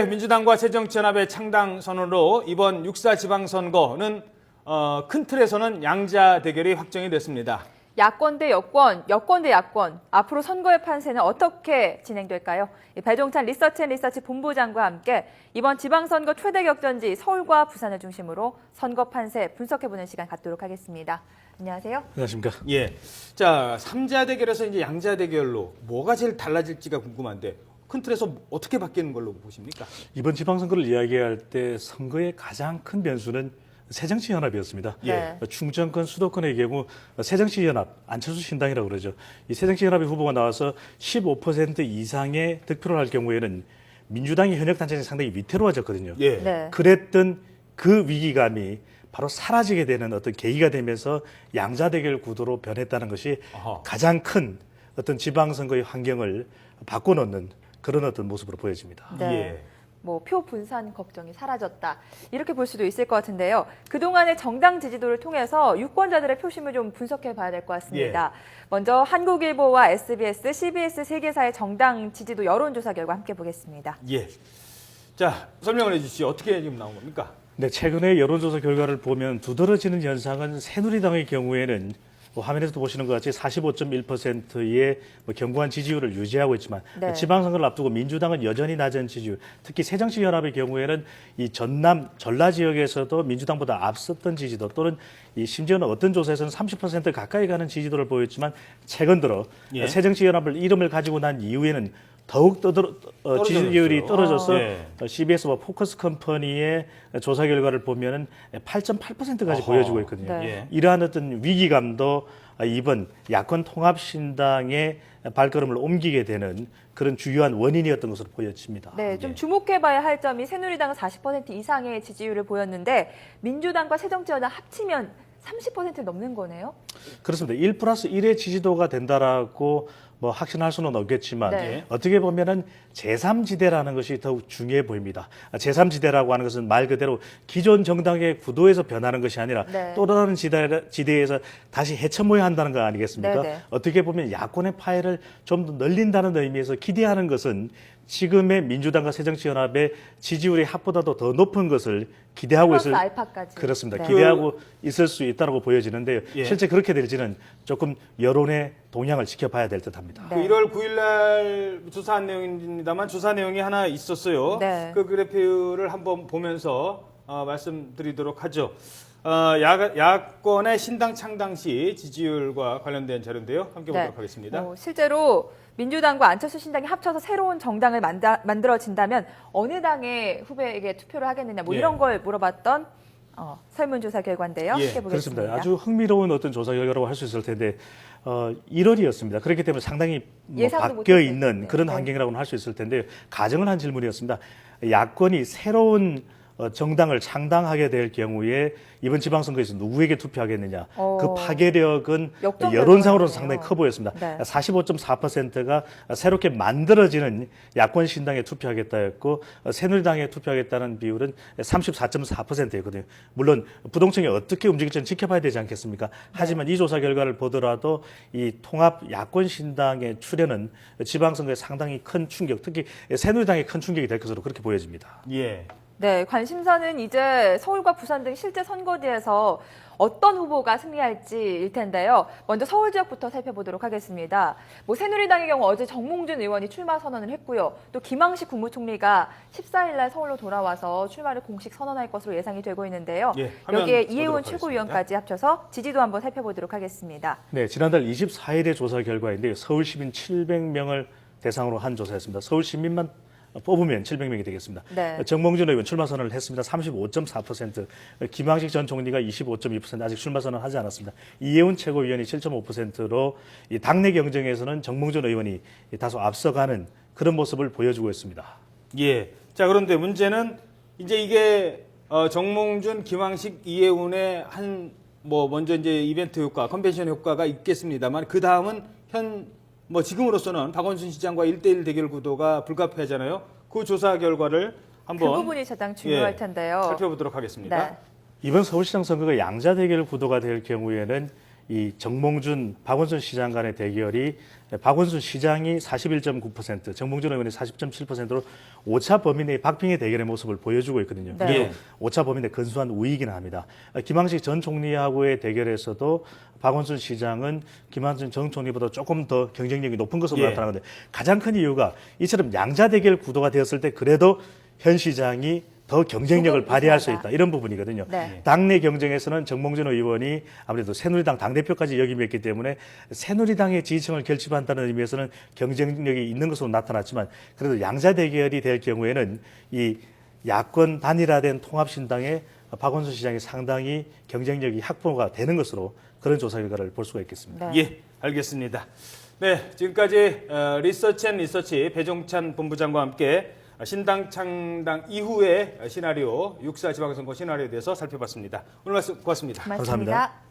민주당과 새정치연합의 창당 선언으로 이번 6.4 지방선거는 큰 틀에서는 양자 대결이 확정이 됐습니다. 야권 대 여권, 여권 대 야권, 앞으로 선거의 판세는 어떻게 진행될까요? 배종찬 리서치 본부장과 함께 이번 지방선거 최대 격전지 서울과 부산을 중심으로 선거 판세 분석해보는 시간 갖도록 하겠습니다. 안녕하세요. 안녕하십니까. 예. 자, 3자 대결에서 이제 양자 대결로 뭐가 제일 달라질지가 궁금한데 큰 틀에서 어떻게 바뀌는 걸로 보십니까? 이번 지방선거를 이야기할 때 선거의 가장 큰 변수는 새정치연합이었습니다. 예. 충청권, 수도권의 경우 새정치연합, 안철수 신당이라고 그러죠. 이 새정치연합의 후보가 나와서 15% 이상의 득표를 할 경우에는 민주당이 현역 단체는 상당히 위태로워졌거든요. 예. 네. 그랬던 그 위기감이 바로 사라지게 되는 어떤 계기가 되면서 양자 대결 구도로 변했다는 것이 아하. 가장 큰 어떤 지방선거의 환경을 바꿔놓는 그런 어떤 모습으로 보여집니다. 네. 예. 뭐 표 분산 걱정이 사라졌다. 이렇게 볼 수도 있을 것 같은데요. 그동안의 정당 지지도를 통해서 유권자들의 표심을 좀 분석해 봐야 될 것 같습니다. 먼저 한국일보와 SBS, CBS 세 개사의 정당 지지도 여론조사 결과 함께 보겠습니다. 예. 자, 설명을 해주시죠. 어떻게 지금 나온 겁니까? 네, 최근에 여론조사 결과를 보면 두드러지는 현상은 새누리당의 경우에는 화면에서도 보시는 것 같이 45.1%의 견고한 지지율을 유지하고 있지만 네. 지방선거를 앞두고 민주당은 여전히 낮은 지지율, 특히 새정치연합의 경우에는 이 전남, 전라 지역에서도 민주당보다 앞섰던 지지도 또는 이 심지어는 어떤 조사에서는 30% 가까이 가는 지지도를 보였지만 최근 들어 예. 새정치연합을 이름을 가지고 난 이후에는 더욱 지지율이 떨어져서 예. CBS와 포커스 컴퍼니의 조사 결과를 보면은 8.8%까지 어허. 보여주고 있거든요. 네. 예. 이러한 어떤 위기감도 이번 야권 통합신당의 발걸음을 옮기게 되는 그런 주요한 원인이었던 것으로 보여집니다. 네, 좀 주목해봐야 할 점이 새누리당은 40% 이상의 지지율을 보였는데 민주당과 새정치연합 합치면 30%를 넘는 거네요. 그렇습니다. 1+1의 지지도가 된다라고 확신할 수는 없겠지만 네. 어떻게 보면은 제3지대라는 것이 더욱 중요해 보입니다. 제3지대라고 하는 것은 말 그대로 기존 정당의 구도에서 변하는 것이 아니라 네. 또 다른 지대에서 다시 헤쳐모여야 한다는 거 아니겠습니까? 네, 네. 어떻게 보면 야권의 파해를 좀 더 늘린다는 의미에서 기대하는 것은 지금의 민주당과 새정치연합의 지지율이 합보다도 더 높은 것을 기대하고 플러스 있을 알파까지. 그렇습니다. 네. 기대하고 있을 수 있다고 보여지는데요. 예. 실제 그렇게 될지는 조금 여론의 동향을 지켜봐야 될 듯합니다. 네. 그 1월 9일 날 조사한 내용입니다만 조사 내용이 하나 있었어요. 네. 그 그래프를 한번 보면서 말씀드리도록 하죠. 야권의 신당 창당 시 지지율과 관련된 자료인데요. 함께 보도록 하겠습니다. 실제로 민주당과 안철수 신당이 합쳐서 새로운 정당을 만들어진다면 어느 당의 후보에게 투표를 하겠느냐 뭐 예. 이런 걸 물어봤던 설문조사 결과인데요. 예, 함께 보겠습니다. 그렇습니다. 아주 흥미로운 어떤 조사 결과라고 할 수 있을 텐데 1월이었습니다. 그렇기 때문에 상당히 예상도 바뀌어 못했을 있는 텐데. 그런 네. 환경이라고는 할 수 있을 텐데요. 가정을 한 질문이었습니다. 야권이 새로운 정당을 창당하게 될 경우에 이번 지방선거에서 누구에게 투표하겠느냐. 그 파괴력은 역전될 여론상으로는 거네요. 상당히 커 보였습니다. 네. 45.4%가 새롭게 만들어지는 야권 신당에 투표하겠다였고 새누리당에 투표하겠다는 비율은 34.4%였거든요. 물론 부동층이 어떻게 움직일지는 지켜봐야 되지 않겠습니까? 하지만 이 조사 결과를 보더라도 이 통합 야권 신당의 출현은 지방선거에 상당히 큰 충격, 특히 새누리당에 큰 충격이 될 것으로 그렇게 보여집니다. 예. 네, 관심사는 이제 서울과 부산 등 실제 선거지에서 어떤 후보가 승리할지일 텐데요. 먼저 서울 지역부터 살펴보도록 하겠습니다. 새누리당의 경우 어제 정몽준 의원이 출마 선언을 했고요. 또 김황식 국무총리가 14일 날 서울로 돌아와서 출마를 공식 선언할 것으로 예상이 되고 있는데요. 예, 화면 여기에 보도록 이혜훈 하겠습니다. 최고위원까지 합쳐서 지지도 한번 살펴보도록 하겠습니다. 네, 지난달 24일의 조사 결과인데요. 서울 시민 700명을 대상으로 한 조사였습니다. 서울 시민만 뽑으면 700명이 되겠습니다. 네. 정몽준 의원 출마 선언을 했습니다. 35.4%, 김황식 전 총리가 25.2% 아직 출마 선언을 하지 않았습니다. 이혜훈 최고위원이 7.5%로 이 당내 경쟁에서는 정몽준 의원이 다소 앞서가는 그런 모습을 보여주고 있습니다. 예. 자, 그런데 문제는 이제 이게 정몽준, 김황식, 이혜훈의 먼저 이제 이벤트 효과, 컨벤션 효과가 있겠습니다만 그 다음은 지금으로서는 박원순 시장과 1대1 대결 구도가 불가피하잖아요. 그 조사 결과를 한번 그 부분이 가장 중요할 텐데요. 살펴보도록 하겠습니다. 네. 이번 서울시장 선거가 양자 대결 구도가 될 경우에는 이 정몽준, 박원순 시장 간의 대결이 박원순 시장이 41.9%, 정몽준 의원이 40.7%로 오차 범위 내의 박빙의 대결의 모습을 보여주고 있거든요. 네. 그래도 오차 범위 내 근소한 우위이긴 합니다. 김황식 전 총리하고의 대결에서도 박원순 시장은 김한준 전 총리보다 조금 더 경쟁력이 높은 것으로 예. 나타나는데 가장 큰 이유가 이처럼 양자 대결 구도가 되었을 때 그래도 현 시장이 더 경쟁력을 조금 발휘할 수 우세하다. 있다. 이런 부분이거든요. 네. 당내 경쟁에서는 정몽준 의원이 아무래도 새누리당 당대표까지 역임했기 때문에 새누리당의 지지층을 결집한다는 의미에서는 경쟁력이 있는 것으로 나타났지만 그래도 양자 대결이 될 경우에는 이 야권 단일화된 통합신당의 박원순 시장이 상당히 경쟁력이 확보가 되는 것으로 그런 조사 결과를 볼 수가 있겠습니다. 네. 예, 알겠습니다. 네, 지금까지 리서치 배종찬 본부장과 함께 신당 창당 이후의 시나리오, 6.4 지방선거 시나리오에 대해서 살펴봤습니다. 오늘 말씀 고맙습니다. 고맙습니다.